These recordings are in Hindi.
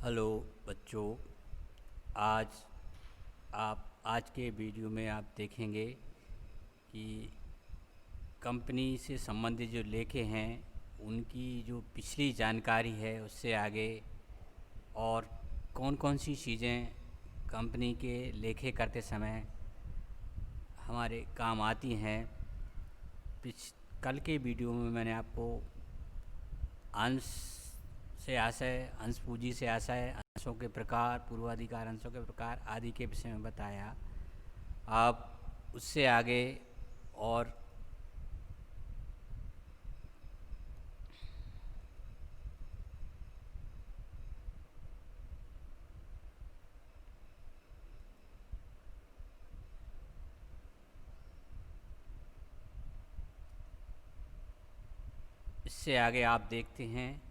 हेलो बच्चों। आज आज के वीडियो में आप देखेंगे कि कंपनी से संबंधित जो लेखे हैं उनकी जो पिछली जानकारी है उससे आगे और कौन कौन सी चीज़ें कंपनी के लेखे करते समय हमारे काम आती हैं। कल के वीडियो में मैंने आपको अंश से आशय, अंश पूंजी से आशय, अंशों के प्रकार, पूर्वाधिकार अंशों के प्रकार आदि के विषय में बताया। अब उससे आगे और इससे आगे आप देखते हैं,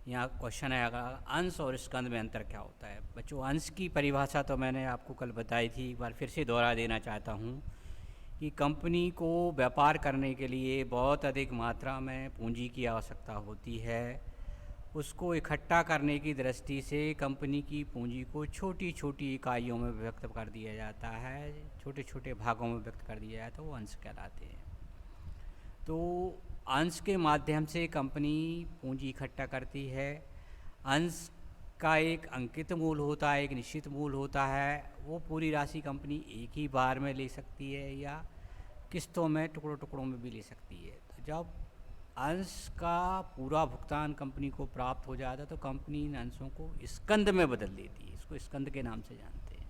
यहाँ क्वेश्चन है अगर अंश और स्कंद में अंतर क्या होता है। बच्चों, अंश की परिभाषा तो मैंने आपको कल बताई थी, एक बार फिर से दोहरा देना चाहता हूँ कि कंपनी को व्यापार करने के लिए बहुत अधिक मात्रा में पूंजी की आवश्यकता होती है। उसको इकट्ठा करने की दृष्टि से कंपनी की पूंजी को छोटी छोटी इकाइयों में व्यक्त कर दिया जाता है, छोटे छोटे भागों में व्यक्त कर दिया जाता है, वो अंश कहलाते हैं। तो अंश के माध्यम से कंपनी पूंजी इकट्ठा करती है। अंश का एक अंकित मूल होता है, एक निश्चित मूल होता है। वो पूरी राशि कंपनी एक ही बार में ले सकती है या किस्तों में, टुकड़ों टुकड़ों में भी ले सकती है। तो जब अंश का पूरा भुगतान कंपनी को प्राप्त हो जाता है तो कंपनी इन अंशों को स्कंद में बदल देती है। इसको स्कंद के नाम से जानते हैं।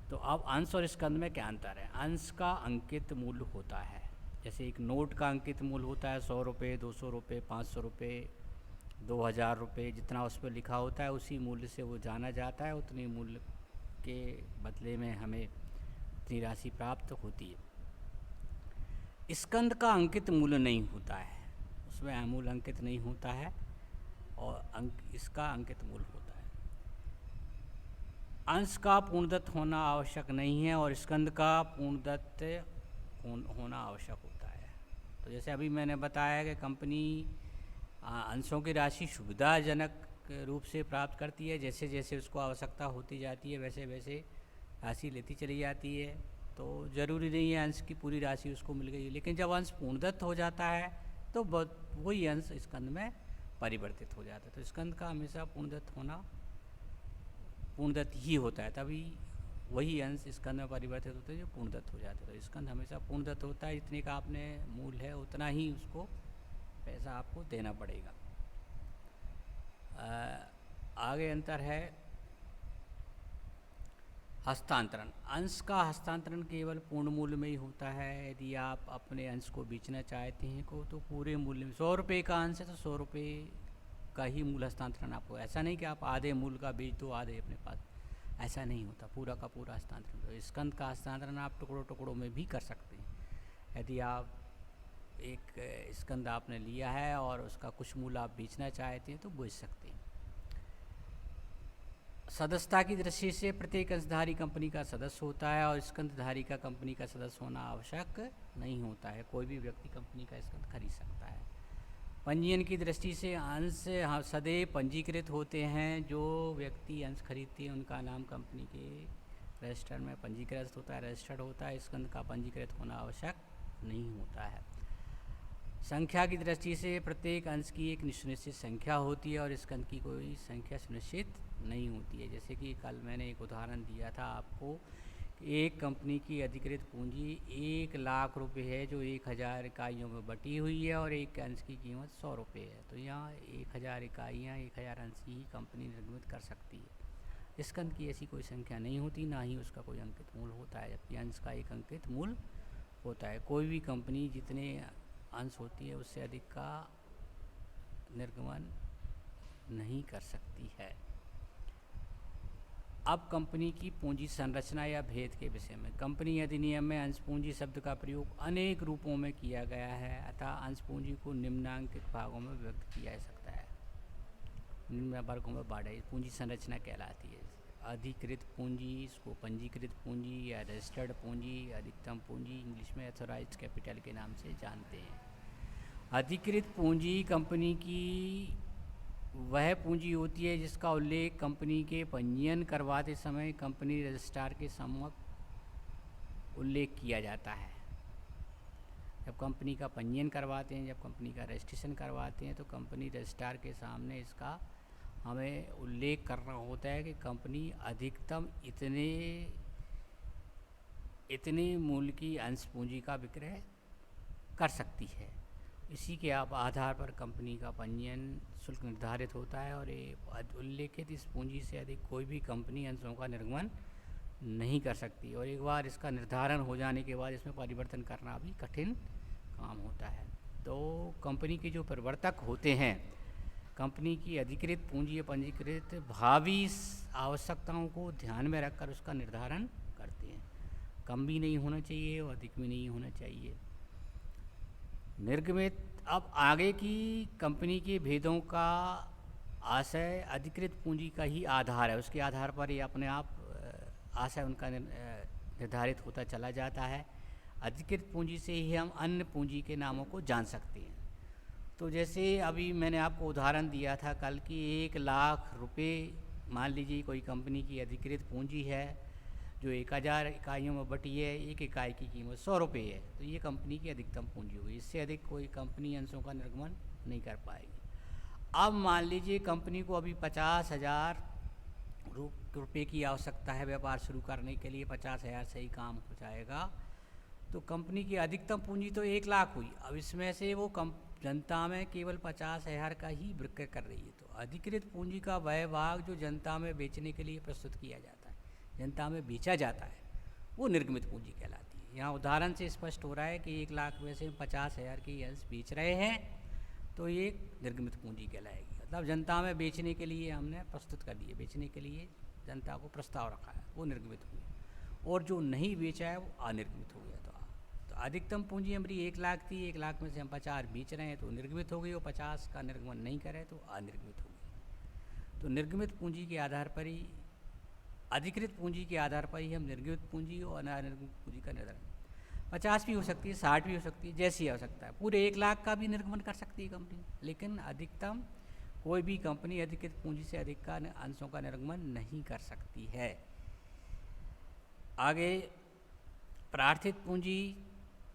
तो अब अंश और स्कंद में क्या अंतर है। अंश का अंकित मूल्य होता है, जैसे एक नोट का अंकित मूल्य होता है 100 रुपये, 200 रुपये, 500 रुपये, 2000 रुपये, जितना उस पर लिखा होता है उसी मूल्य से वो जाना जाता है। उतने मूल्य के बदले में हमें उतनी राशि प्राप्त होती है। स्कंद का अंकित मूल्य नहीं होता है, उसमें मूल्य अंकित नहीं होता है और इसका अंकित मूल्य होता है। अंश का पूर्णदत्त होना आवश्यक नहीं है और स्कंद का पूर्णदत्त होना आवश्यक होता है। तो जैसे अभी मैंने बताया कि कंपनी अंशों की राशि सुविधाजनक रूप से प्राप्त करती है। जैसे जैसे उसको आवश्यकता होती जाती है वैसे वैसे राशि लेती चली जाती है। तो ज़रूरी नहीं है अंश की पूरी राशि उसको मिल गई, लेकिन जब अंश पूर्णदत्त हो जाता है तो वही अंश स्कंद में परिवर्तित हो जाता है। तो स्कंद का हमेशा पूर्णदत्त ही होता है, तभी वही अंश स्कंद में परिवर्तित होते हैं जो पूर्णदत्त हो जाते हैं। तो स्कंद हमेशा पूर्णदत्त होता है, जितने का आपने मूल्य है उतना ही उसको पैसा आपको देना पड़ेगा। आगे अंतर है हस्तांतरण। अंश का हस्तांतरण केवल पूर्ण मूल्य में ही होता है। यदि आप अपने अंश को बेचना चाहते हैं तो पूरे मूल्य में 100 रुपये का अंश है तो 100 रुपये का ही मूल्य हस्तांतरण आपको। ऐसा नहीं कि आप आधे मूल्य का बेच दो, आधे अपने पास, ऐसा नहीं होता। पूरा का पूरा हस्तांतरण। तो स्कंद का हस्तांतरण आप टुकड़ों टुकड़ों में भी कर सकते हैं। यदि आप एक स्कंद आपने लिया है और उसका कुछ मूल्य आप बेचना चाहते हैं तो बेच सकते हैं। सदस्यता की दृष्टि से प्रत्येक अंशधारी कंपनी का सदस्य होता है और स्कंदधारी का कंपनी का सदस्य होना आवश्यक नहीं होता है। कोई भी व्यक्ति कंपनी का स्कंद खरीद सकता है। पंजीयन की दृष्टि से अंश सदैव पंजीकृत होते हैं। जो व्यक्ति अंश खरीदते हैं उनका नाम कंपनी के रजिस्टर में पंजीकृत होता है, रजिस्टर्ड होता है। स्कंद का पंजीकृत होना आवश्यक नहीं होता है। संख्या की दृष्टि से प्रत्येक अंश की एक निश्चित संख्या होती है और स्कंद की कोई संख्या सुनिश्चित नहीं होती है। जैसे कि कल मैंने एक उदाहरण दिया था आपको, एक कंपनी की अधिकृत पूंजी 1,00,000 रुपये है जो 1000 इकाइयों में बटी हुई है और एक अंश की कीमत 100 रुपये है। तो यहाँ 1000 इकाइयाँ, 1000 अंश ही कंपनी निर्मित कर सकती है। स्कंद की ऐसी कोई संख्या नहीं होती, ना ही उसका कोई अंकित मूल्य होता है, जबकि अंश का एक अंकित मूल्य होता है। कोई भी कंपनी जितने अंश होती है उससे अधिक का निर्गमन नहीं कर सकती है। अब कंपनी की पूंजी संरचना या भेद के विषय में। कंपनी अधिनियम में अंश पूंजी शब्द का प्रयोग अनेक रूपों में किया गया है, अतः अंश पूंजी को निम्नांकित भागों में व्यक्त किया जा सकता है, निम्न वर्गों में बांटा। पूंजी संरचना कहलाती है। अधिकृत पूंजी, इसको पंजीकृत पूंजी या रजिस्टर्ड पूंजी, अधिकतम पूंजी, इंग्लिश में ऑथोराइज्ड कैपिटल के नाम से जानते हैं। अधिकृत पूंजी कंपनी की वह पूंजी होती है जिसका उल्लेख कंपनी के पंजीयन करवाते समय कंपनी रजिस्ट्रार के सम्मुख उल्लेख किया जाता है। जब कंपनी का पंजीयन करवाते हैं, जब कंपनी का रजिस्ट्रेशन करवाते हैं, तो कंपनी रजिस्ट्रार के सामने इसका हमें उल्लेख करना होता है कि कंपनी अधिकतम इतने मूल्य की अंश पूंजी का विक्रय कर सकती है। इसी के आधार पर कंपनी का पंजीयन शुल्क निर्धारित होता है और ये उल्लेखित इस पूंजी से अधिक कोई भी कंपनी अंशों का निर्गमन नहीं कर सकती, और एक बार इसका निर्धारण हो जाने के बाद इसमें परिवर्तन करना भी कठिन काम होता है। तो कंपनी के जो प्रवर्तक होते हैं, कंपनी की अधिकृत पूंजी या पंजीकृत भावी आवश्यकताओं को ध्यान में रखकर उसका निर्धारण करते हैं। कम भी नहीं होना चाहिए और अधिक भी नहीं होना चाहिए। निर्गमित, अब आगे की कंपनी के भेदों का आशय अधिकृत पूंजी का ही आधार है, उसके आधार पर ये अपने आप आशय उनका निर्धारित होता चला जाता है। अधिकृत पूंजी से ही हम अन्य पूंजी के नामों को जान सकते हैं। तो जैसे अभी मैंने आपको उदाहरण दिया था कल की, 1,00,000 रुपये मान लीजिए कोई कंपनी की अधिकृत पूंजी है जो 1,000 इकाइयों में बटी है, एक इकाई की कीमत 100 रुपये है, तो ये कंपनी की अधिकतम पूंजी होगी। इससे अधिक कोई कंपनी अंशों का निर्गमन नहीं कर पाएगी। अब मान लीजिए कंपनी को अभी 50,000 रुपये की आवश्यकता है व्यापार शुरू करने के लिए, 50,000 से ही काम हो जाएगा, तो कंपनी की अधिकतम पूंजी तो 1,00,000 हुई। अब इसमें से वो जनता में केवल 50,000 का ही विक्रय कर रही है। तो अधिकृत पूंजी का वह भाग जो जनता में बेचने के लिए प्रस्तुत किया जाता है, जनता में बेचा जाता है, वो निर्गमित पूंजी कहलाती है। यहाँ उदाहरण से स्पष्ट हो रहा है कि 1,00,000 में से 50,000 की अंश बेच रहे हैं, तो ये निर्गमित पूंजी कहलाएगी। मतलब जनता में बेचने के लिए हमने प्रस्तुत कर दिए, बेचने के लिए जनता को प्रस्ताव रखा है, वो निर्गमित हुई। और जो नहीं बेचा है वो अनिर्गमित हो गया। तो अधिकतम पूंजी हमारी 1,00,000 थी, 1,00,000 में से हम 50 बेच रहे हैं तो निर्गमित हो गई, और 50 का निर्गमन नहीं करे तो अनिर्गमित हो गई। तो निर्गमित पूंजी के आधार पर ही, अधिकृत पूंजी के आधार पर ही हम निर्गमित पूंजी और अनिर्गमित पूंजी का निर्धारण, 50 भी हो सकती है, 60 भी हो सकती है, जैसी आवश्यकता है। पूरे 1,00,000 का भी निर्गमन कर सकती है कंपनी, लेकिन अधिकतम कोई भी कंपनी अधिकृत पूंजी से अधिक का अंशों का निर्गमन नहीं कर सकती है। आगे प्रार्थित पूंजी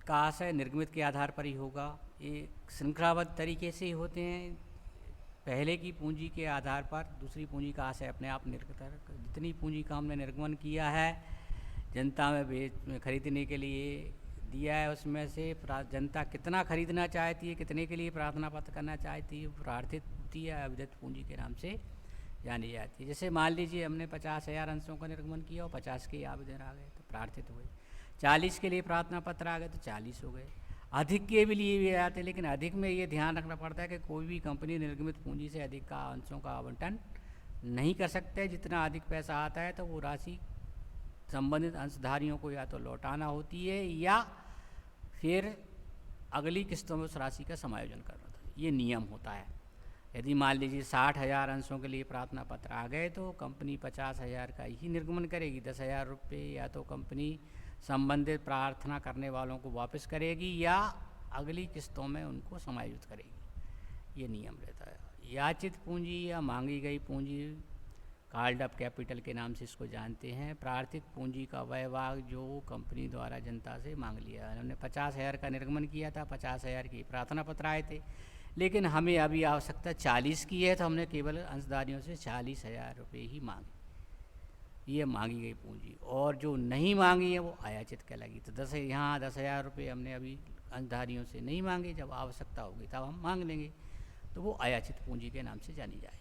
का आशय निर्गमित के आधार पर ही होगा। ये श्रृंखलाबद्ध तरीके से होते हैं। पहले की पूंजी के आधार पर दूसरी पूंजी का आशय अपने आप निर्गत, जितनी पूंजी का हमने निर्गमन किया है, जनता में खरीदने के लिए दिया है, उसमें से जनता कितना खरीदना चाहती है, कितने के लिए प्रार्थना पत्र करना चाहती है, प्रार्थित होती है, अविदित पूंजी के नाम से जानी जाती है। जैसे मान लीजिए हमने 50,000 अंशों का निर्गमन किया और 50 के आवेदन आ गए तो प्रार्थित हुए, 40 के लिए प्रार्थना पत्र आ गए तो 40 हो गए। अधिक के भी लिए भी आते हैं, लेकिन अधिक में ये ध्यान रखना पड़ता है कि कोई भी कंपनी निर्गमित पूंजी से अधिक का अंशों का आवंटन नहीं कर सकते। जितना अधिक पैसा आता है तो वो राशि संबंधित अंशधारियों को या तो लौटाना होती है या फिर अगली किस्तों में उस राशि का समायोजन करना होता है। ये नियम होता है। यदि मान लीजिए 60,000 अंशों के लिए प्रार्थना पत्र आ गए तो कंपनी 50,000 का ही निर्गमन करेगी। 10,000 रुपये या तो कंपनी संबंधित प्रार्थना करने वालों को वापस करेगी या अगली किस्तों में उनको समायोजित करेगी। ये नियम रहता है। याचित पूंजी या मांगी गई पूंजी, कॉल्ड अप कैपिटल के नाम से इसको जानते हैं। प्रार्थित पूंजी का वह भाग जो कंपनी द्वारा जनता से मांग लिया। हमने 50,000 का निर्गमन किया था, 50,000 की प्रार्थना पत्र आए थे, लेकिन हमें अभी आवश्यकता 40 की है, तो हमने केवल अंशधारियों से 40,000 रुपये ही मांगे। ये मांगी गई पूंजी। और जो नहीं मांगी है वो अयाचित कहलाएगी। तो 10,000 रुपये हमने अभी अंशधारियों से नहीं मांगे, जब आवश्यकता होगी तब हम मांग लेंगे, तो वो अयाचित पूंजी के नाम से जानी जाएगी।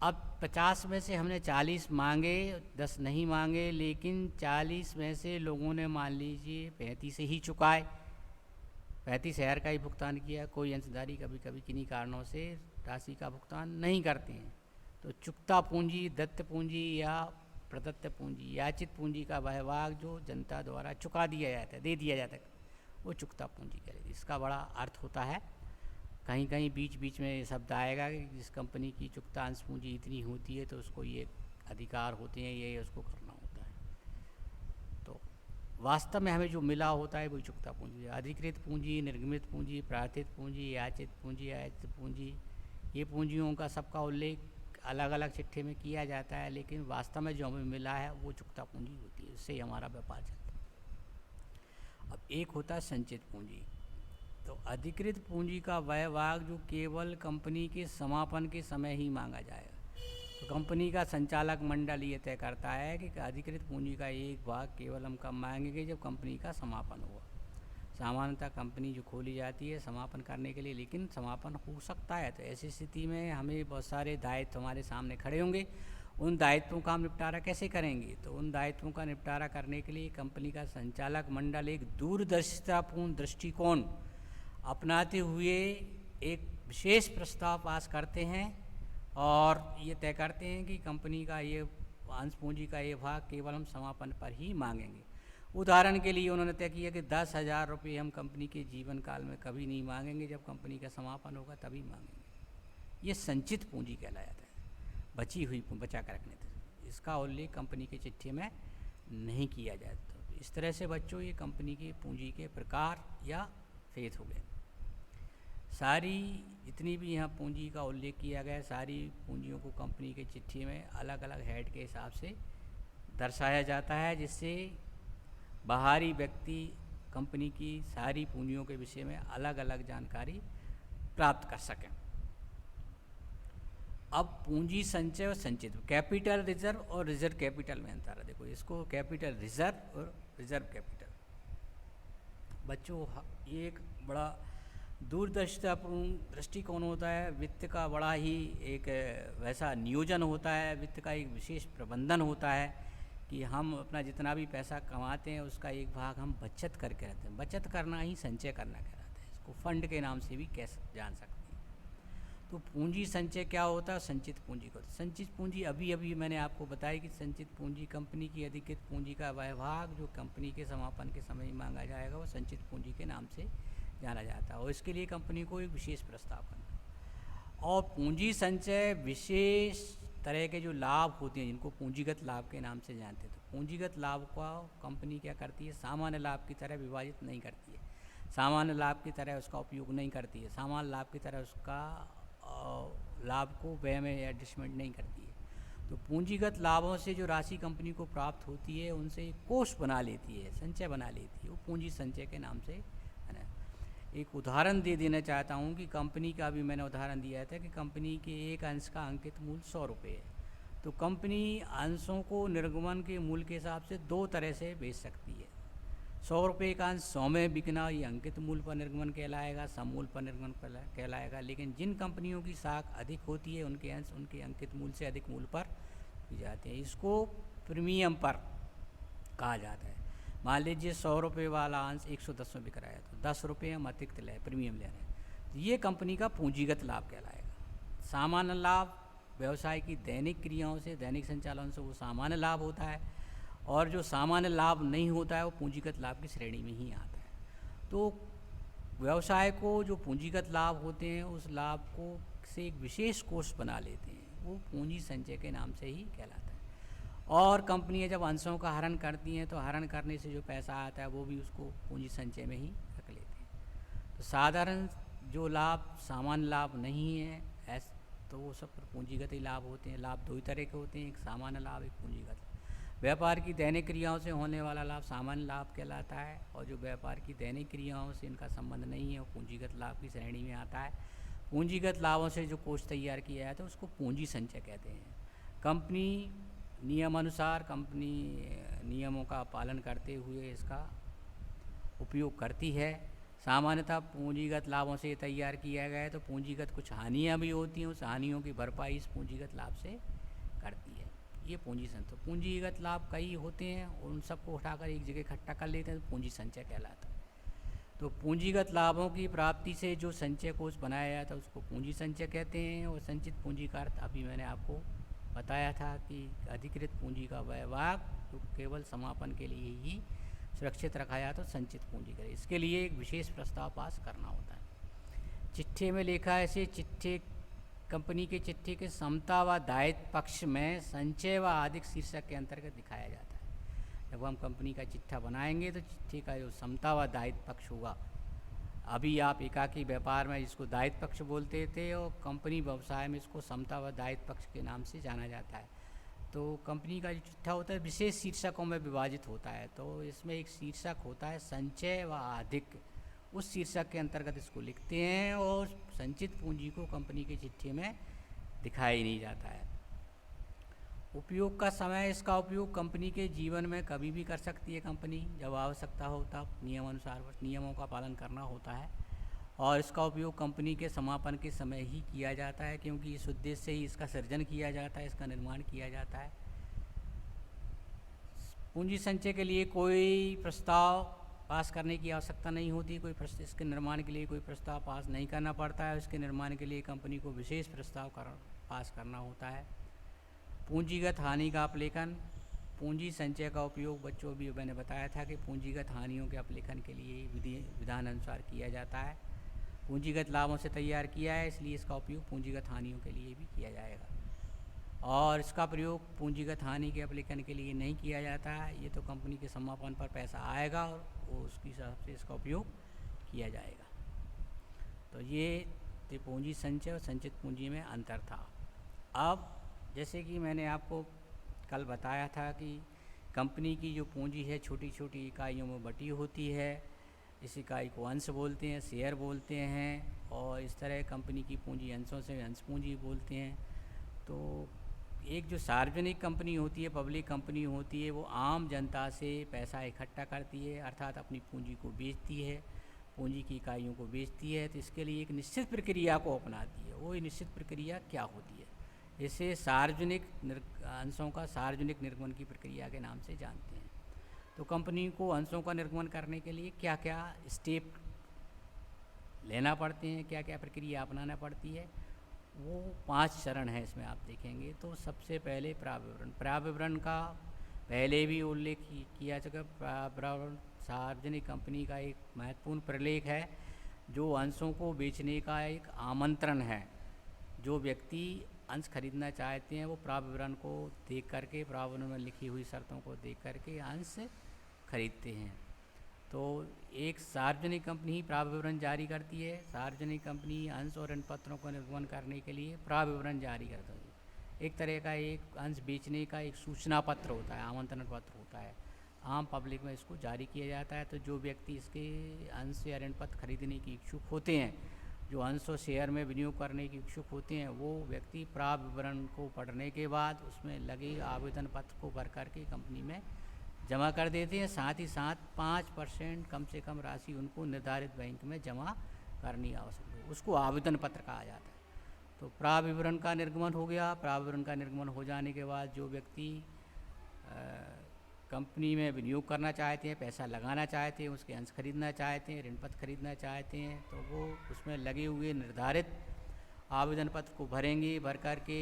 अब 50 में से हमने 40 मांगे, 10 नहीं मांगे, लेकिन 40 में से लोगों ने मान लीजिए 35 से ही चुकाए, 35,000 का ही भुगतान किया। कोई अंशधारी कभी कभी किन्हीं कारणों से राशि का भुगतान नहीं करते हैं, तो चुकता पूंजी, दत्त पूंजी या प्रदत्त पूंजी, याचित पूंजी का वह भाग जो जनता द्वारा चुका दिया जाता है, दे दिया जाता है, वो चुकता पूंजी कहलाती है। इसका बड़ा अर्थ होता है। कहीं कहीं बीच बीच में शब्द आएगा कि जिस कंपनी की चुकता अंश पूंजी इतनी होती है तो उसको ये अधिकार होते हैं, ये उसको करना होता है। तो वास्तव में हमें जो मिला होता है वही चुकता पूंजी है। अधिकृत पूंजी, निर्गमित पूंजी, प्रार्थित पूंजी, याचित पूंजी, आयाचित पूंजी, ये पूंजियों का सबका उल्लेख अलग अलग चिट्ठे में किया जाता है, लेकिन वास्तव में जो हमें मिला है वो चुकता पूंजी होती है, उससे हमारा व्यापार चलता है। अब एक होता है संचित पूंजी। तो अधिकृत पूंजी का वह भाग जो केवल कंपनी के समापन के समय ही मांगा जाएगा। तो कंपनी का संचालक मंडल ये तय करता है कि अधिकृत पूंजी का एक भाग केवल हम कब मांगेंगे, जब कंपनी का समापन हुआ। सामान्यतः कंपनी जो खोली जाती है समापन करने के लिए, लेकिन समापन हो सकता है, तो ऐसी स्थिति में हमें बहुत सारे दायित्व हमारे सामने खड़े होंगे। उन दायित्वों का हम निपटारा कैसे करेंगे? तो उन दायित्वों का निपटारा करने के लिए कंपनी का संचालक मंडल एक दूरदर्शितापूर्ण दृष्टिकोण अपनाते हुए एक विशेष प्रस्ताव पास करते हैं और ये तय करते हैं कि कंपनी का ये अंश पूंजी का ये भाग केवल हम समापन पर ही मांगेंगे। उदाहरण के लिए उन्होंने तय किया कि 10,000 रुपये हम कंपनी के जीवन काल में कभी नहीं मांगेंगे, जब कंपनी का समापन होगा तभी मांगेंगे। ये संचित पूंजी कहलाता है, बची हुई बचा कर रखने थे। इसका उल्लेख कंपनी के चिट्ठी में नहीं किया जाता। तो इस तरह से बच्चों ये कंपनी के पूंजी के प्रकार या फेथ हो गए। सारी जितनी भी यहाँ पूंजी का उल्लेख किया गया, सारी पूंजियों को कंपनी के चिट्ठी में अलग अलग हेड के हिसाब से दर्शाया जाता है, जिससे बाहरी व्यक्ति कंपनी की सारी पूंजियों के विषय में अलग अलग जानकारी प्राप्त कर सकें। अब पूंजी संचय और संचित, कैपिटल रिजर्व और रिजर्व कैपिटल में अंतर है। देखो इसको कैपिटल रिजर्व और रिजर्व कैपिटल। बच्चों ये एक बड़ा दूरदर्शितापूर्ण दृष्टिकोण होता है। वित्त का बड़ा ही एक वैसा नियोजन होता है, वित्त का एक विशेष प्रबंधन होता है कि हम अपना जितना भी पैसा कमाते हैं उसका एक भाग हम बचत करके रखते हैं। बचत करना ही संचय करना कहलाता है। इसको फंड के नाम से भी कैसे जान सकते हैं। तो पूंजी संचय क्या होता है? संचित पूंजी को, संचित पूंजी अभी अभी मैंने आपको बताया कि संचित पूंजी कंपनी की अधिकृत पूंजी का वह भाग जो कंपनी के समापन के समय ही मांगा जाएगा, वो संचित पूंजी के नाम से जाना जाता है। और इसके लिए कंपनी को एक विशेष प्रस्ताव करना। और पूंजी संचय विशेष तरह के जो लाभ होते हैं जिनको पूंजीगत लाभ के नाम से जानते हैं, तो पूंजीगत लाभ को कंपनी क्या करती है? सामान्य लाभ की तरह विभाजित नहीं करती है, सामान्य लाभ की तरह उसका उपयोग नहीं करती है, सामान्य लाभ की तरह उसका लाभ को व्यय में एडजस्टमेंट नहीं करती है। तो पूंजीगत लाभों से जो राशि कंपनी को प्राप्त होती है उनसे एक कोष बना लेती है, संचय बना लेती है, वो पूंजी संचय के नाम से है ना। एक उदाहरण दे देना चाहता हूँ कि कंपनी का भी मैंने उदाहरण दिया था कि कंपनी के एक अंश का अंकित मूल्य 100 रुपये है। तो कंपनी अंशों को निर्गमन के मूल्य के हिसाब से दो तरह से बेच सकती है। 100 रुपये का अंश 100 में बिकना ये अंकित मूल्य पर निर्गमन कहलाएगा, समूल्य पर निर्गमन कहलाएगा। लेकिन जिन कंपनियों की साख अधिक होती है उनके अंश उनके अंकित मूल्य से अधिक मूल्य पर बिक जाते हैं। इसको प्रीमियम पर कहा जाता है। मान लीजिए 100 रुपये वाला अंश 110 में बिक रहा है, तो 10 रुपये हम अतिरिक्त प्रीमियम ले रहे हैं, तो ये कंपनी का पूंजीगत लाभ कहलाएगा। सामान्य लाभ व्यवसाय की दैनिक क्रियाओं से, दैनिक संचालन से वो सामान्य लाभ होता है, और जो सामान्य लाभ नहीं होता है वो पूंजीगत लाभ की श्रेणी में ही आता है। तो व्यवसाय को जो पूंजीगत लाभ होते हैं उस लाभ को से एक विशेष कोष बना लेते हैं, वो पूंजी संचय के नाम से ही कहलाता है। और कंपनियां जब अंशों का हरण करती हैं तो हरण करने से जो पैसा आता है वो भी उसको पूंजी संचय में ही रख लेते हैं। तो साधारण जो लाभ सामान्य लाभ नहीं है तो वो सब पूंजीगत ही लाभ होते हैं। लाभ दो ही तरह के होते हैं, एक सामान्य लाभ, एक पूंजीगत। व्यापार की दैनिक क्रियाओं से होने वाला लाभ सामान्य लाभ कहलाता है, और जो व्यापार की दैनिक क्रियाओं से इनका संबंध नहीं है वो पूंजीगत लाभ की श्रेणी में आता है। पूंजीगत लाभों से जो कोष तैयार किया जाता है उसको पूंजी संचय कहते हैं। कंपनी नियमानुसार, कंपनी नियमों का पालन करते हुए इसका उपयोग करती है। सामान्यतः पूंजीगत लाभों से तैयार किया गया है, तो पूंजीगत कुछ हानियाँ भी होती हैं, उस हानियों की भरपाई इस पूंजीगत लाभ से करती है। ये पूंजी संचय। पूंजीगत लाभ कई होते हैं, उन सबको उठाकर एक जगह इकट्ठा कर लेते हैं, तो पूंजी संचय कहलाता है। तो पूंजीगत लाभों की प्राप्ति से जो संचय कोष बनाया जाता है उसको पूंजी संचय कहते हैं। और संचित पूंजी का अर्थ अभी मैंने आपको बताया था कि अधिकृत पूंजी का वह भाग जो केवल समापन के लिए ही सुरक्षित रखा जाता तो संचित पूंजी करे। इसके लिए एक विशेष प्रस्ताव पास करना होता है। चिट्ठे में लिखा है, ऐसे चिट्ठे कंपनी के चिट्ठे के समता व दायित्व पक्ष में संचय व आदिक शीर्षक के अंतर्गत दिखाया जाता है। जब हम कंपनी का चिट्ठा बनाएंगे तो चिट्ठे का जो समता व दायित्व पक्ष होगा, अभी आप एकाकी व्यापार में इसको दायित्व पक्ष बोलते थे, और कंपनी व्यवसाय में इसको समता व दायित्व पक्ष के नाम से जाना जाता है। तो कंपनी का जो चिट्ठा होता है विशेष शीर्षकों में विभाजित होता है। तो इसमें एक शीर्षक होता है संचय व अधिक, उस शीर्षक के अंतर्गत इसको लिखते हैं, और संचित पूंजी को कंपनी के चिट्ठे में दिखाया नहीं जाता है। उपयोग का समय, इसका उपयोग कंपनी के जीवन में कभी भी कर सकती है कंपनी, जब आवश्यकता हो तब नियमानुसार नियमों का पालन करना होता है। और इसका उपयोग कंपनी के समापन के समय ही किया जाता है, क्योंकि इस उद्देश्य से ही इसका सृजन किया जाता है, इसका निर्माण किया जाता है। पूंजी संचय के लिए कोई प्रस्ताव पास करने की आवश्यकता नहीं होती, इसके निर्माण के लिए कोई प्रस्ताव पास नहीं करना पड़ता है। इसके निर्माण के लिए कंपनी को विशेष प्रस्ताव पास करना होता है। पूंजीगत हानि का अपलेखन, पूंजी संचय का उपयोग बच्चों भी मैंने बताया था कि पूंजीगत हानियों के अपलेखन के लिए विधान अनुसार किया जाता है। पूंजीगत लाभों से तैयार किया है, इसलिए इसका उपयोग पूंजीगत हानियों के लिए भी किया जाएगा। और इसका प्रयोग पूंजीगत हानि के अपलेखन के लिए नहीं किया जाता है। ये तो कंपनी के समापन पर पैसा आएगा और वो उसके हिसाब से इसका उपयोग किया जाएगा। तो ये पूंजी संचय और संचित पूंजी में अंतर था। अब जैसे कि मैंने आपको कल बताया था कि कंपनी की जो पूंजी है छोटी छोटी इकाइयों में बटी होती है। इस इकाई को अंश बोलते हैं, शेयर बोलते हैं, और इस तरह कंपनी की पूंजी अंशों से अंश पूंजी बोलते हैं। तो एक जो सार्वजनिक कंपनी होती है, पब्लिक कंपनी होती है, वो आम जनता से पैसा इकट्ठा करती है, अर्थात अपनी पूंजी को बेचती है, पूंजी की इकाइयों को बेचती है। तो इसके लिए एक निश्चित प्रक्रिया को अपनाती है। वो निश्चित प्रक्रिया क्या होती है, इसे सार्वजनिक अंशों का सार्वजनिक निर्गमन की प्रक्रिया के नाम से जानते हैं। तो कंपनी को अंशों का निर्गमन करने के लिए क्या क्या स्टेप लेना पड़ते हैं, क्या क्या प्रक्रिया अपनाना पड़ती है, वो 5 चरण है इसमें आप देखेंगे। तो सबसे पहले प्राविवरण, प्राविवरण का पहले भी उल्लेख किया चुका। प्राविवरण सार्वजनिक कंपनी का एक महत्वपूर्ण प्रलेख है, जो अंशों को बेचने का एक आमंत्रण है। जो व्यक्ति अंश खरीदना चाहते हैं वो प्राविवरण को देख करके, प्राविवरण में लिखी हुई शर्तों को देख करके अंश खरीदते हैं। तो एक सार्वजनिक कंपनी ही प्राविवरण जारी करती है। सार्वजनिक कंपनी अंश और ऋण पत्रों का निर्गमन करने के लिए प्राविवरण जारी करती है। एक तरह का एक अंश बेचने का एक सूचना पत्र होता है, आमंत्रण पत्र होता है, आम पब्लिक में इसको जारी किया जाता है। तो जो व्यक्ति इसके अंश या ऋण पत्र खरीदने की इच्छुक होते हैं, जो अंश और शेयर में विनियोग करने की इच्छुक होते हैं, वो व्यक्ति प्राविवरण को पढ़ने के बाद उसमें लगे आवेदन पत्र को भर करके कंपनी में जमा कर देते हैं। साथ ही साथ 5% कम से कम राशि उनको निर्धारित बैंक में जमा करनी आवश्यक है, उसको आवेदन पत्र कहा जाता है। तो प्राविवरण का निर्गमन हो गया। प्राविवरण का निर्गमन हो जाने के बाद जो व्यक्ति कंपनी में विनियोग करना चाहते हैं, पैसा लगाना चाहते हैं, उसके अंश खरीदना चाहते हैं, ऋण पत्र खरीदना चाहते हैं, तो वो उसमें लगे हुए निर्धारित आवेदन पत्र को भरेंगे। भर कर के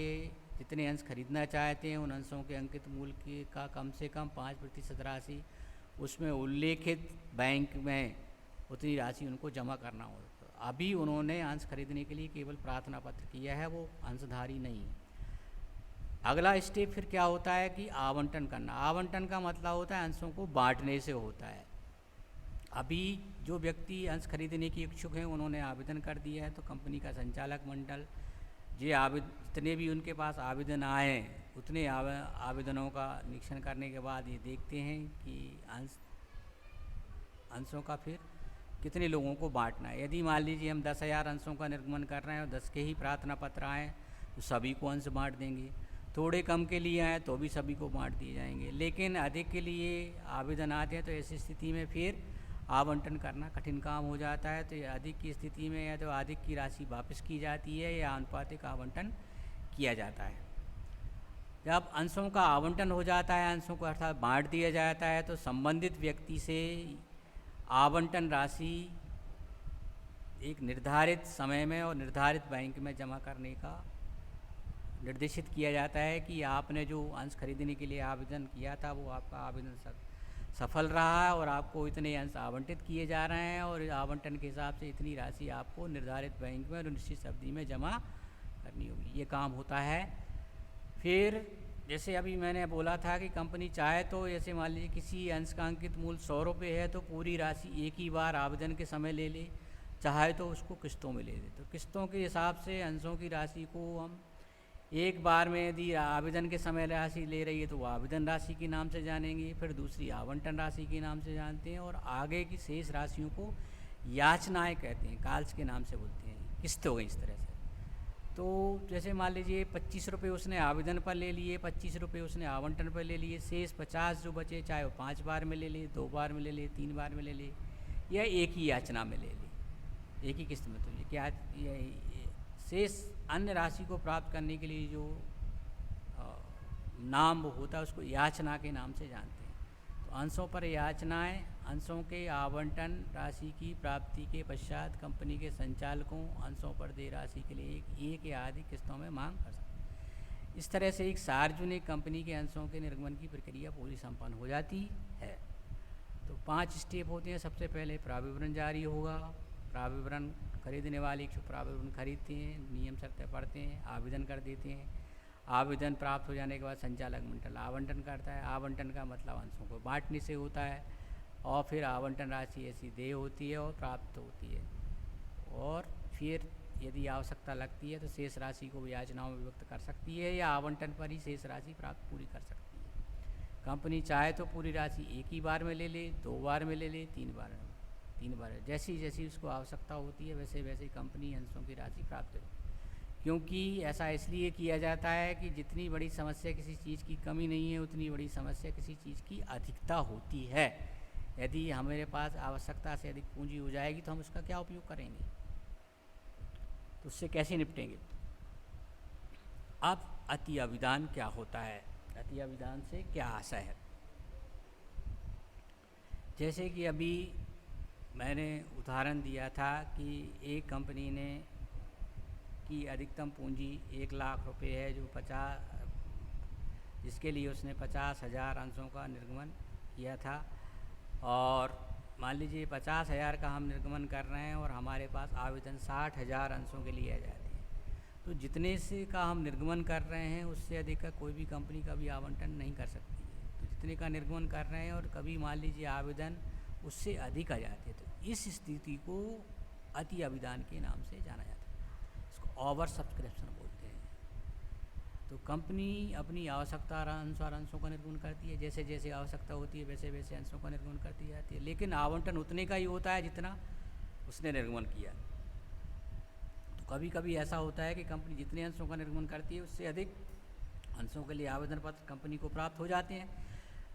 जितने अंश खरीदना चाहते हैं उन अंशों के अंकित मूल्य का कम से कम 5% राशि उसमें उल्लेखित बैंक में उतनी राशि उनको जमा करना होगा। तो अभी उन्होंने अंश खरीदने के लिए केवल प्रार्थना पत्र किया है, वो अंशधारी नहीं। अगला स्टेप फिर क्या होता है कि आवंटन करना। आवंटन का मतलब होता है अंशों को बांटने से होता है। अभी जो व्यक्ति अंश खरीदने की इच्छुक हैं उन्होंने आवेदन कर दिया है, तो कंपनी का संचालक मंडल जितने भी उनके पास आवेदन आए उतने आवेदनों का निरीक्षण करने के बाद ये देखते हैं कि अंशों का फिर कितने लोगों को बांटना है। यदि मान लीजिए हम 10,000 अंशों का निर्गमन कर रहे हैं और 10 के ही प्रार्थना पत्र आए तो सभी को अंश बांट देंगे। थोड़े कम के लिए आए तो भी सभी को बांट दिए जाएंगे। लेकिन अधिक के लिए आवेदन आते हैं तो ऐसी स्थिति में फिर आवंटन करना कठिन काम हो जाता है। तो ये अधिक की स्थिति में या तो अधिक की राशि वापस की जाती है या आनुपातिक आवंटन किया जाता है। जब अंशों का आवंटन हो जाता है, अंशों को अर्थात बांट दिया जाता है, तो संबंधित व्यक्ति से आवंटन राशि एक निर्धारित समय में और निर्धारित बैंक में जमा करने का निर्देशित किया जाता है कि आपने जो अंश खरीदने के लिए आवेदन किया था वो आपका आवेदन सफल रहा है और आपको इतने अंश आवंटित किए जा रहे हैं और आवंटन के हिसाब से इतनी राशि आपको निर्धारित बैंक में और निश्चित अवधि में जमा करनी होगी। ये काम होता है। फिर जैसे अभी मैंने बोला था कि कंपनी चाहे तो जैसे मान लीजिए किसी अंश का अंकित मूल्य 100 रुपये है तो पूरी राशि एक ही बार आवेदन के समय ले ले। चाहे तो उसको किस्तों में ले दे। तो किस्तों के हिसाब से अंशों की राशि को हम एक बार में यदि आवेदन के समय राशि ले रही है तो वो आवेदन राशि के नाम से जानेंगे, फिर दूसरी आवंटन राशि के नाम से जानते हैं, और आगे की शेष राशियों को याचनाएं कहते हैं, काल्स के नाम से बोलते हैं, किस्त हो गई इस तरह से। तो जैसे मान लीजिए 25 रुपये उसने आवेदन पर ले लिए, 25 रुपये उसने आवंटन पर ले लिए, शेष 50 जो बचे, चाहे वो 5 बार में ले ले, 2 बार में ले ले, 3 बार में ले ले, या एक ही याचना में ले ले, एक ही किस्त में। तो ये क्या, ये शेष अन्य राशि को प्राप्त करने के लिए जो नाम वो होता है उसको याचना के नाम से जानते हैं। तो अंशों पर याचनाएं अंशों के आवंटन राशि की प्राप्ति के पश्चात कंपनी के संचालकों अंशों पर देय राशि के लिए एक या अधिक किस्तों में मांग कर सकते हैं। इस तरह से एक सार्वजनिक कंपनी के अंशों के निर्गमन की प्रक्रिया पूरी संपन्न हो जाती है। तो 5 स्टेप होते हैं। सबसे पहले प्राविवरण जारी होगा। प्राविवरण खरीदने वाले इच्छुक प्राविवरण खरीदते हैं, नियम शर्तें पढ़ते हैं, आवेदन कर देते हैं। आवेदन प्राप्त हो जाने के बाद संचालक मंडल आवंटन करता है। आवंटन का मतलब अंशों को बांटने से होता है, और फिर आवंटन राशि ऐसी देय होती है और प्राप्त होती है। और फिर यदि आवश्यकता लगती है तो शेष राशि को याचनाओं में विभक्त कर सकती है, या आवंटन पर ही शेष राशि प्राप्त पूरी कर सकती है। कंपनी चाहे तो पूरी राशि एक ही बार में ले ले, 2 बार में ले ले, 3 बार में, 3 बार, जैसी जैसी उसको आवश्यकता होती है वैसे वैसे कंपनी अंशों की राशि प्राप्त करे। क्योंकि ऐसा इसलिए किया जाता है कि जितनी बड़ी समस्या किसी चीज़ की कमी नहीं है, उतनी बड़ी समस्या किसी चीज़ की अधिकता होती है। यदि हमारे पास आवश्यकता से अधिक पूंजी हो जाएगी तो हम उसका क्या उपयोग करेंगे, तो उससे कैसे निपटेंगे। अब अति अभिधान क्या होता है, अति अभिधान से क्या आशय है। जैसे कि अभी मैंने उदाहरण दिया था कि एक कंपनी ने की अधिकतम पूंजी 1 लाख रुपए है, जो 50, जिसके लिए उसने 50,000 अंशों का निर्गमन किया था। और मान लीजिए 50,000 का हम निर्गमन कर रहे हैं और हमारे पास आवेदन 60,000 अंशों के लिए आ जाते हैं। तो जितने से का हम निर्गमन कर रहे हैं उससे अधिक का कोई भी कंपनी कभी आवंटन नहीं कर सकती है। तो जितने का निर्गमन कर रहे हैं और कभी मान लीजिए आवेदन उससे अधिक आ जाते हैं, तो इस स्थिति को अति अभिधान के नाम से जाना जाता है। ओवर सब्सक्रिप्शन बोलते हैं। तो कंपनी अपनी आवश्यकता अनुसार अंशों का निर्गमन करती है, जैसे जैसे आवश्यकता होती है वैसे वैसे अंशों का निर्गमन करती जाती है, लेकिन आवंटन उतने का ही होता है जितना उसने निर्गमन किया। तो कभी कभी ऐसा होता है कि कंपनी जितने अंशों का निर्गमन करती है उससे अधिक अंशों के लिए आवेदन पत्र कंपनी को प्राप्त हो जाते हैं।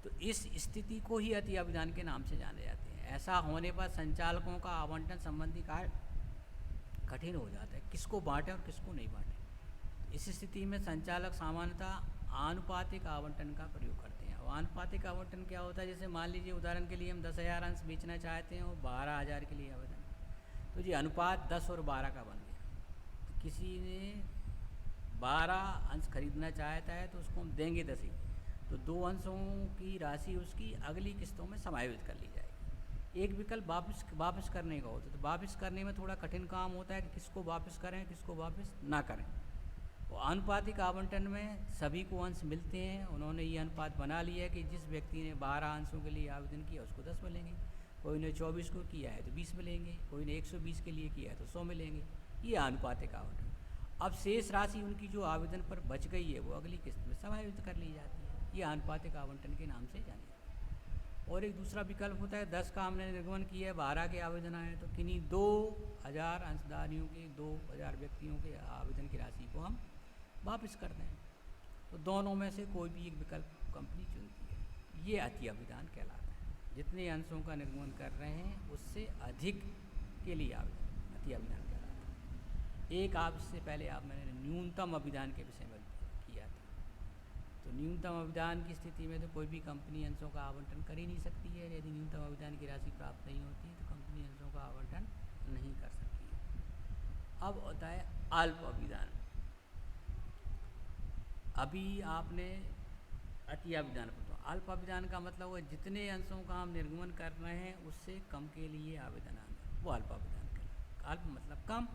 तो इस स्थिति को ही अति अभिधान के नाम से जाने जाते हैं। ऐसा होने पर संचालकों का आवंटन संबंधी कार्य कठिन हो जाता है, किसको बांटें और किसको नहीं बांटें। इस स्थिति में संचालक सामान्यतः आनुपातिक आवंटन का प्रयोग करते हैं। और आनुपातिक आवंटन क्या होता है, जैसे मान लीजिए उदाहरण के लिए हम 10,000 अंश बेचना चाहते हैं और 12,000 के लिए आवेदन, तो जी अनुपात 10 और 12 का बन गया। तो किसी ने 12 अंश खरीदना चाहता है तो उसको हम देंगे 10 ही, तो 2 अंशों की राशि उसकी अगली किस्तों में समायोजित कर ली जाएगी। एक विकल्प वापस करने का होता है। तो वापस करने में थोड़ा कठिन काम होता है कि किसको वापस करें किसको वापस ना करें। वो आनुपातिक आवंटन में सभी को अंश मिलते हैं। उन्होंने ये अनुपात बना लिया है कि जिस व्यक्ति ने 12 अंशों के लिए आवेदन किया उसको 10 मिलेंगे, कोई ने 24 को किया है तो 20 मिलेंगे, कोई ने 120 के लिए किया है तो 100 मिलेंगे। ये आनुपातिक आवंटन। अब शेष राशि उनकी जो आवेदन पर बच गई है वो अगली किस्त में समायोजित कर ली जाती है। ये आनुपातिक आवंटन के नाम से जानी। और एक दूसरा विकल्प होता है, 10 का हमने निर्गमन किया है, 12 के आवेदन आए, तो किन्हीं 2,000 अंशधारियों के 2,000 व्यक्तियों के आवेदन की राशि को हम वापस कर दें। तो दोनों में से कोई भी एक विकल्प कंपनी चुनती है। ये अति अभिधान कहलाता है। जितने अंशों का निर्गमन कर रहे हैं उससे अधिक के लिए आवेदन अति अभिधान कहलाता है। एक आप इससे पहले मैंने न्यूनतम अभिधान के विषय में किया था। तो न्यूनतम अभिधान की स्थिति में तो कोई भी कंपनी अंशों का आवंटन कर ही नहीं सकती है। यदि न्यूनतम अभिधान की राशि प्राप्त नहीं होती है तो कंपनी अंशों का आवंटन नहीं कर सकती है। अब होता है अल्प अभिधान। अभी आपने अति अभिधान पर, तो अल्प अभिधान का मतलब है जितने अंशों का हम निर्गमन कर रहे हैं उससे कम के लिए आवेदन आना, वो अल्प अभिधान कहलाता है। अल्प मतलब कम,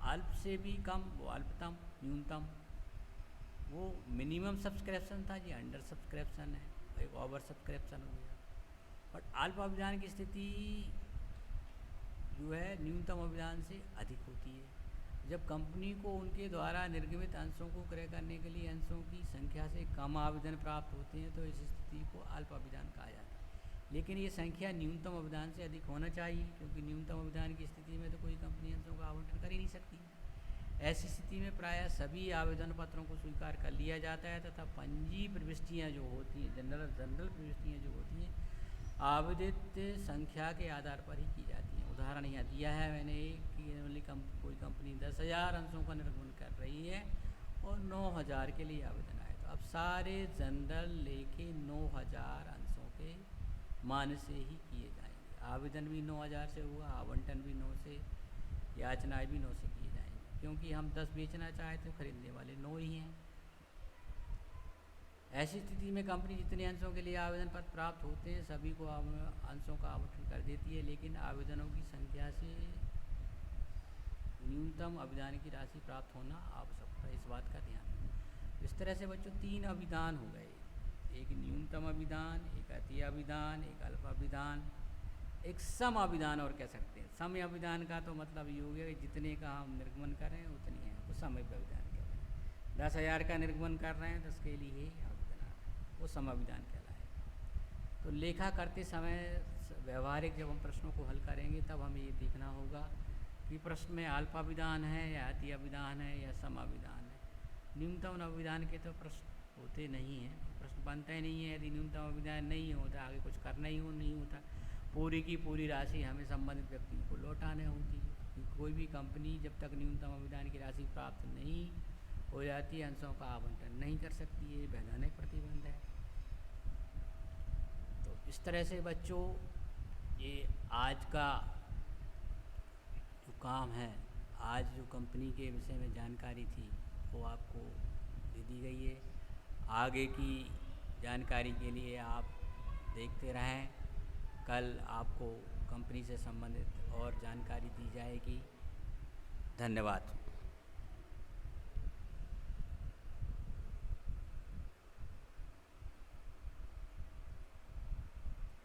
अल्प से भी कम वो अल्पतम, न्यूनतम वो मिनिमम सब्सक्रिप्शन था, जी अंडर सब्सक्रिप्शन है, एक ओवर सब्सक्रिप्शन हो गया। बट अल्प अभिधान की स्थिति जो है न्यूनतम अभिधान से अधिक होती है। जब कंपनी को उनके द्वारा निर्गमित अंशों को क्रय करने के लिए अंशों की संख्या से कम आवेदन प्राप्त होते हैं तो इस स्थिति को अल्प अभिधान कहा जाता है। लेकिन ये संख्या न्यूनतम अभिधान से अधिक होना चाहिए, क्योंकि न्यूनतम अभिधान की स्थिति में तो कोई कंपनी अंशों का आवंटन कर ही नहीं सकती। ऐसी स्थिति में प्रायः सभी आवेदन पत्रों को स्वीकार कर लिया जाता है तथा पंजी प्रविष्टियाँ जो होती हैं, जनरल प्रविष्टियाँ जो होती हैं, आवेदित संख्या के आधार पर ही की जाती हैं। उदाहरण यहाँ दिया है मैंने कि कोई कंपनी 10,000 अंशों का निर्गमन कर रही है और 9,000 के लिए आवेदन आए, तो अब सारे जनरल लेके 9,000 अंशों के मान से ही किए जाएंगे। आवेदन भी 9,000 से हुआ, आवंटन भी 9 से, याचनाएँ भी 9 से किए जाएंगे, क्योंकि हम 10 बेचना चाहें तो खरीदने वाले 9 ही हैं। ऐसी स्थिति में कंपनी जितने अंशों के लिए आवेदन पत्र प्राप्त होते हैं सभी को अंशों का आवंटन कर देती है, लेकिन आवेदनों की संख्या से न्यूनतम अभिधान की राशि प्राप्त होना आवश्यक है। इस बात का ध्यान रखें। इस तरह से बच्चों 3 अभिधान हो गए, एक न्यूनतम अभिधान, एक अति अभिधान, एक अल्प अभिधान, एक सम अभिधान और कह सकते हैं। सम अभिधान का तो मतलब ये हो गया कि जितने का हम निर्गमन कर रहे हैं उतनी है, वो सम अभिधान कहलाए। 10,000 का निर्गमन कर रहे हैं, 10 के लिए वो समाविधान कहलाएगा। तो लेखा करते समय व्यवहारिक जब हम प्रश्नों को हल करेंगे तब हमें ये देखना होगा कि प्रश्न में अल्पाभिधान है या अति अभिधान है या समाविधान है। न्यूनतम अभिधान के तो प्रश्न होते नहीं हैं, प्रश्न बनता ही नहीं है। यदि न्यूनतम अभिधान नहीं होता, आगे कुछ करना ही नहीं होता, पूरी की पूरी राशि हमें संबंधित व्यक्ति को लौटाने होती है। कोई भी कंपनी जब तक न्यूनतम अभिधान की राशि प्राप्त नहीं हो जाती है अंशों का आवंटन नहीं कर सकती है, वैधानिक प्रतिबंध है। तो इस तरह से बच्चों ये आज का जो काम है, आज जो कंपनी के विषय में जानकारी थी वो आपको दे दी गई है। आगे की जानकारी के लिए आप देखते रहें। कल आपको कंपनी से संबंधित और जानकारी दी जाएगी। धन्यवाद।